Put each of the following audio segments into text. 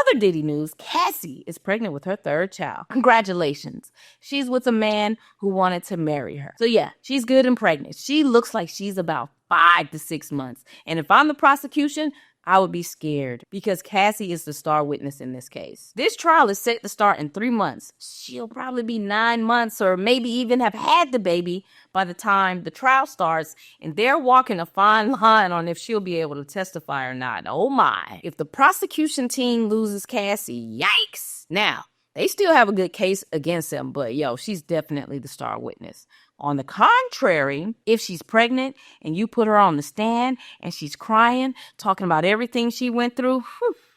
other Diddy news, Cassie is pregnant with her third child. Congratulations. She's with a man who wanted to marry her. So yeah, she's good and pregnant. She looks like she's about 5 to 6 months. And if I'm the prosecution, I would be scared because Cassie is the star witness in this case. This trial is set to start in 3 months. She'll probably be 9 months or maybe even have had the baby by the time the trial starts, and they're walking a fine line on if she'll be able to testify or not. Oh my. If the prosecution team loses Cassie, yikes. Now, they still have a good case against him, but yo, she's definitely the star witness. On the contrary, if she's pregnant and you put her on the stand and she's crying, talking about everything she went through,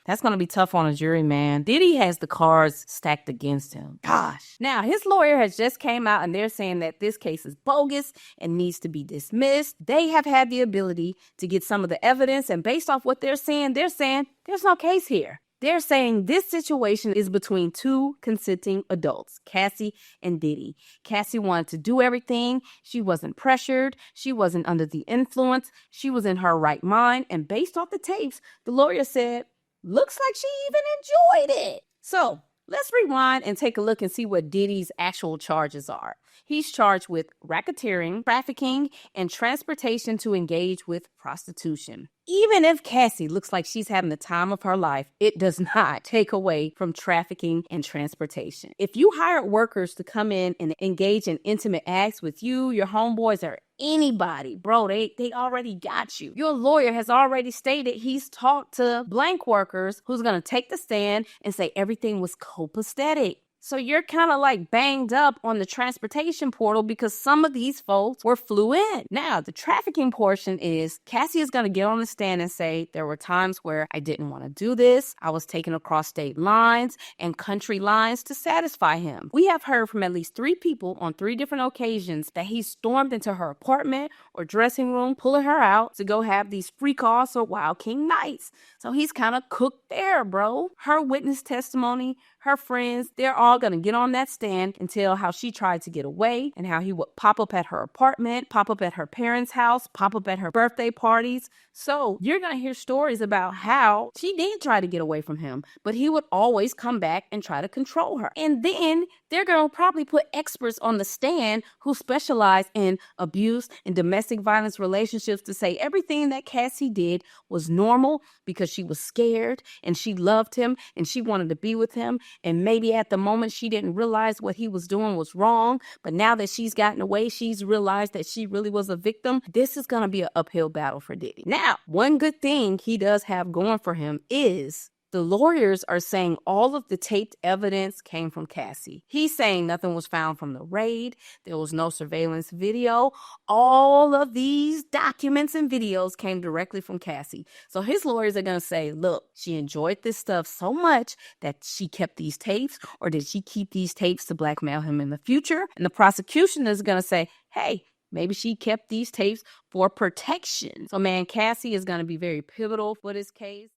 that's going to be tough on a jury, man. Diddy has the cards stacked against him. Gosh. Now, his lawyer has just came out and they're saying that this case is bogus and needs to be dismissed. They have had the ability to get some of the evidence, and based off what they're saying there's no case here. They're saying this situation is between two consenting adults, Cassie and Diddy. Cassie wanted to do everything. She wasn't pressured. She wasn't under the influence. She was in her right mind. And based off the tapes, the lawyer said, looks like she even enjoyed it. So let's rewind and take a look and see what Diddy's actual charges are. He's charged with racketeering, trafficking, and transportation to engage with prostitution. Even if Cassie looks like she's having the time of her life, it does not take away from trafficking and transportation. If you hired workers to come in and engage in intimate acts with you, your homeboys, or anybody, bro, they already got you. Your lawyer has already stated he's talked to blank workers who's going to take the stand and say everything was copacetic. So you're kind of like banged up on the transportation portal because some of these folks flew in. Now, the trafficking portion is Cassie is going to get on the stand and say there were times where I didn't want to do this. I was taken across state lines and country lines to satisfy him. We have heard from at least 3 people on 3 different occasions that he stormed into her apartment or dressing room, pulling her out to go have these freak-offs or Wild King nights. So he's kind of cooked there, bro. Her witness testimony, her friends, they're all going to get on that stand and tell how she tried to get away and how he would pop up at her apartment, pop up at her parents' house, pop up at her birthday parties. So you're going to hear stories about how she did try to get away from him, but he would always come back and try to control her. And then they're going to probably put experts on the stand who specialize in abuse and domestic violence relationships to say everything that Cassie did was normal because she was scared and she loved him and she wanted to be with him. And maybe at the moment she didn't realize what he was doing was wrong. But now that she's gotten away, she's realized that she really was a victim. This is going to be an uphill battle for Diddy. Now, one good thing he does have going for him is the lawyers are saying all of the taped evidence came from Cassie. He's saying nothing was found from the raid. There was no surveillance video. All of these documents and videos came directly from Cassie. So his lawyers are going to say, look, she enjoyed this stuff so much that she kept these tapes, or did she keep these tapes to blackmail him in the future? And the prosecution is going to say, hey, maybe she kept these tapes for protection. So man, Cassie is going to be very pivotal for this case.